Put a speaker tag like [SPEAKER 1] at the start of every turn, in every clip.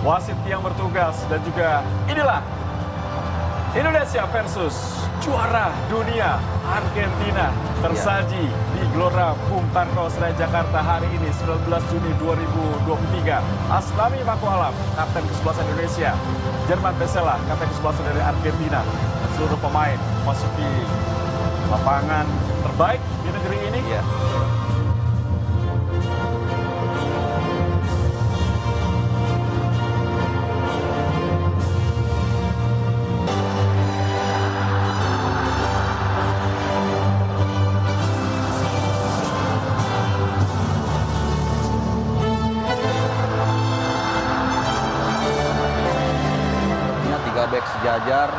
[SPEAKER 1] wasit yang bertugas, dan juga inilah Indonesia versus juara dunia Argentina tersaji di Gelora Bung Karno Senayan Jakarta hari ini 19 Juni 2023. Asnawi Mangkualam, kapten ke-11 Indonesia, Jerman Pesela, kapten ke-11 dari Argentina, dan seluruh pemain memasuki lapangan terbaik di negeri ini.
[SPEAKER 2] Ya. Bek sejajar,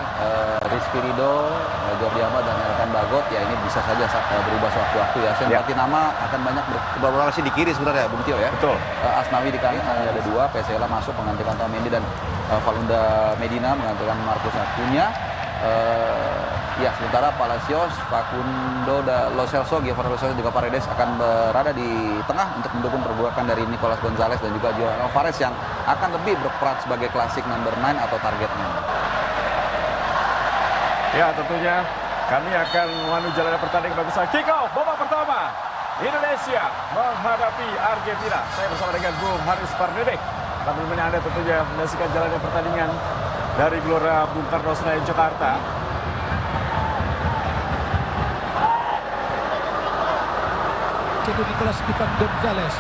[SPEAKER 2] Rizky Ridho, Jordi Amat, dan Elkan Bagot, ya ini bisa saja berubah sewaktu-waktu ya. Saya berarti nama akan banyak bervariasi di kiri sebenarnya, Bung Tio ya.
[SPEAKER 1] Betul.
[SPEAKER 2] Asnawi di kanan ada dua, Pesela masuk menggantikan Tamendi, dan Falunda Medina menggantikan Marcus Acuna. Ya, sementara Palacios, Facundo, Lo Celso, Guevara Lo Celso, juga Paredes akan berada di tengah untuk mendukung pergerakan dari Nicolas Gonzalez dan juga Julian Alvarez yang akan lebih berperan sebagai klasik number 9 atau target man.
[SPEAKER 1] Ya, tentunya kami akan menuju jalannya pertandingan pemirsa. Kick off babak pertama, Indonesia menghadapi Argentina. Saya bersama dengan Bung Haris Pardede. Teman-teman Anda tentunya menyaksikan jalannya pertandingan dari Gelora Bung Karno Senayan Jakarta.
[SPEAKER 3] Itu Nicolas Gonzalez.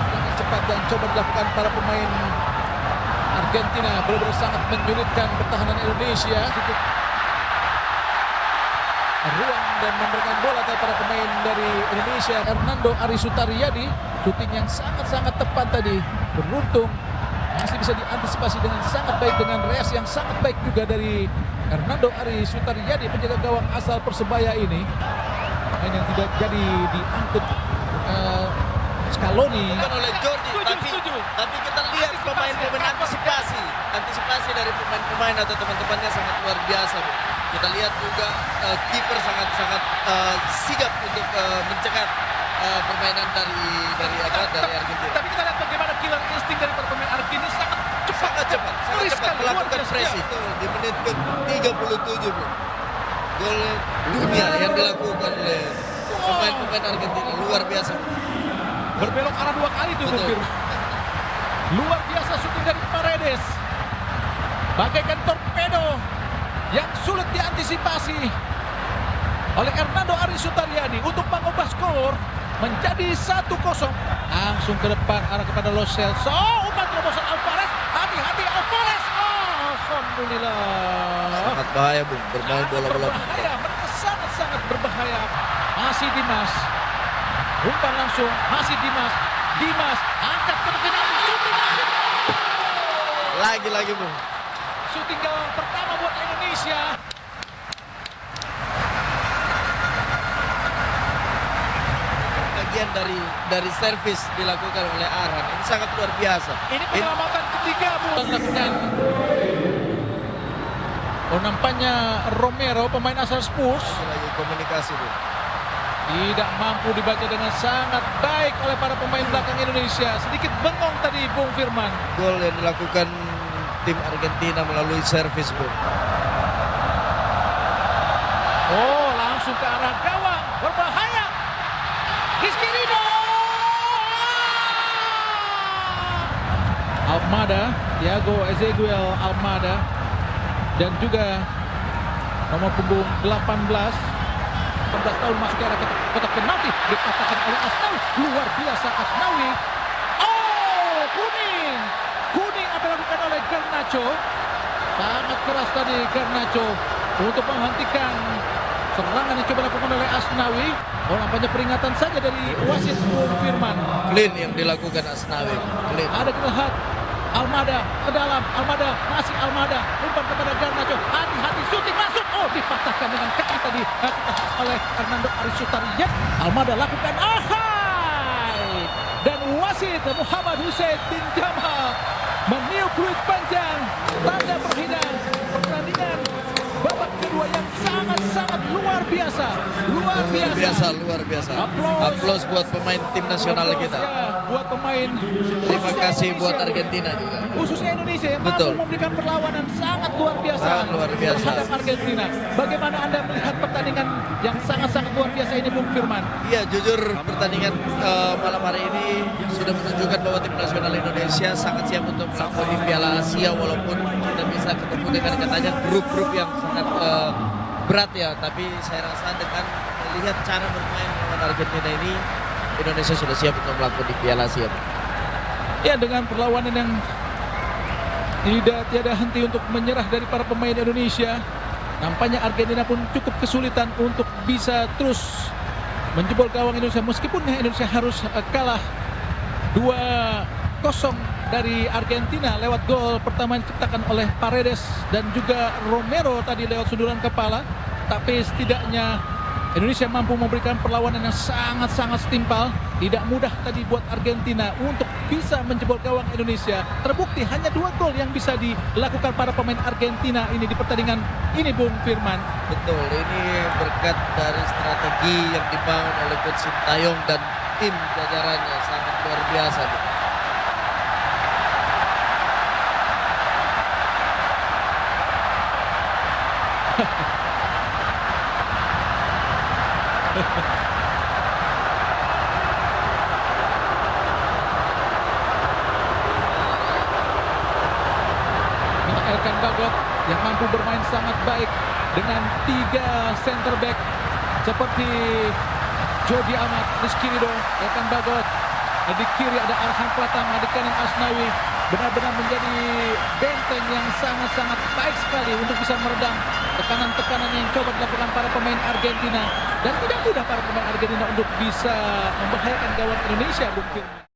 [SPEAKER 3] Dengan cepat dan coba dilakukan para pemain Argentina, benar-benar sangat menyulitkan pertahanan Indonesia. Ruang dan memberikan bola kepada pemain dari Indonesia. Hernando Ari Sutariyadi, shooting yang sangat-sangat tepat tadi. Beruntung masih bisa diantisipasi dengan sangat baik, dengan reaksi yang sangat baik juga dari Hernando Ari Sutariyadi, penjaga gawang asal Persebaya ini. Pemain yang tidak jadi diangkut Scaloni.
[SPEAKER 4] Bukan oleh Jordi, tapi kita lihat pemain-pemain antisipasi dari pemain-pemain atau teman-temannya sangat luar biasa, Bu. Kita lihat juga kiper sangat sigap untuk mencegat permainan dari Argentina.
[SPEAKER 3] Tapi kita lihat bagaimana killer insting dari para pemain Argentina sangat cepat
[SPEAKER 4] melakukan pressing di menit ke-37, Bu. Gol dunia yang dilakukan oleh pemain Argentina luar biasa.
[SPEAKER 3] Berbelok arah dua kali itu, luar biasa shooting dari Paredes, bagaikan torpedo yang sulit diantisipasi oleh Hernando Ari Sutariyadi untuk mengubah skor menjadi 1-0. Langsung ke depan arah kepada Lo Celso, umpan terobosan Alvarez, hati-hati Alvarez. Alhamdulillah.
[SPEAKER 4] Sangat bahaya, Bung, bermain bola-bola.
[SPEAKER 3] Berbahaya, mereka sangat Berbahaya. Masih Dimas, umpan langsung, masih Dimas angkat ke tengah, shooting
[SPEAKER 4] lagi, Bung.
[SPEAKER 3] Shooting gawang pertama buat Indonesia.
[SPEAKER 4] Bagian dari servis dilakukan oleh Arhan, ini sangat luar biasa.
[SPEAKER 3] Ini penyelamatan ketiga, Bu. Nampaknya Romero, pemain asal Spurs,
[SPEAKER 4] Lagi komunikasi, Bu.
[SPEAKER 3] tidak mampu dibaca dengan sangat baik oleh para pemain belakang Indonesia. Sedikit bengong tadi, Bung Firman.
[SPEAKER 4] Gol yang dilakukan tim Argentina melalui servis, Bu.
[SPEAKER 3] Langsung ke arah gawang, berbahaya. Rizky Ridho. Almada, Thiago Ezequiel Almada, dan juga nomor punggung 18 tahun masuk ke arah kotak penalti, dipatahkan oleh Asnawi. Luar biasa Asnawi. Kuning apa yang dilakukan oleh Garnacho. Sangat keras tadi Garnacho untuk menghentikan serangan yang coba dilakukan oleh Asnawi. Nampaknya peringatan saja dari wasit Bung Firman.
[SPEAKER 4] Clean yang dilakukan Asnawi. Clean.
[SPEAKER 3] Ada kita lihat Almada ke dalam, masih Almada, umpan kepada Garnacho, hati-hati, shooting masuk, dipatahkan dengan kaki tadi oleh Hernando Ari Sutariyadi. Almada lakukan ahai, dan wasit Muhammad Hussein bin Jamal meniup peluit panjang, tanda perhidangan pertandingan babak kedua yang sangat sangat luar biasa. Luar biasa.
[SPEAKER 4] Aplaus buat pemain tim nasional kita.
[SPEAKER 3] Ya, buat pemain.
[SPEAKER 4] Terima kasih buat Argentina juga.
[SPEAKER 3] Khususnya Indonesia yang
[SPEAKER 4] Betul.
[SPEAKER 3] mampu memberikan perlawanan sangat luar biasa.
[SPEAKER 4] Sangat luar biasa.
[SPEAKER 3] Terhadap Argentina. Bagaimana Anda melihat pertandingan yang sangat-sangat luar biasa ini, Bung Firman?
[SPEAKER 4] Iya, jujur pertandingan malam hari ini sudah menunjukkan bahwa tim nasional Indonesia sangat siap untuk melangkah di Piala Asia, walaupun kita bisa ketemu dengan katanya grup-grup yang sangat berat ya. Tapi saya rasa dengan melihat cara bermain lawan Argentina ini, Indonesia sudah siap untuk melangkah di Piala Asia.
[SPEAKER 3] Ya, dengan perlawanan yang tiada henti untuk menyerah dari para pemain Indonesia, nampaknya Argentina pun cukup kesulitan untuk bisa terus menjebol gawang Indonesia, meskipun Indonesia harus kalah 2-0 dari Argentina lewat gol pertama yang diciptakan oleh Paredes dan juga Romero tadi lewat sundulan kepala. Tapi setidaknya Indonesia mampu memberikan perlawanan yang sangat-sangat setimpal. Tidak mudah tadi buat Argentina untuk bisa menjebol gawang Indonesia. Terbukti hanya 2 gol yang bisa dilakukan para pemain Argentina ini di pertandingan ini, Bung Firman.
[SPEAKER 4] Betul, ini berkat dari strategi yang dibangun oleh Coach Sintayong dan tim jajarannya, sangat luar biasa.
[SPEAKER 3] Elkan Bagot yang mampu bermain sangat baik dengan 3 center back seperti Jody Amat, Rizky Ridho, Elkan Bagot. Di kiri ada Arhan Pratama, di kanan Asnawi. Benar-benar menjadi benteng yang sangat-sangat baik sekali untuk bisa meredam tekanan-tekanan yang coba dilakukan para pemain Argentina. Dan tidak mudah para pemain Argentina untuk bisa membahayakan gawang Indonesia, Bung Firman.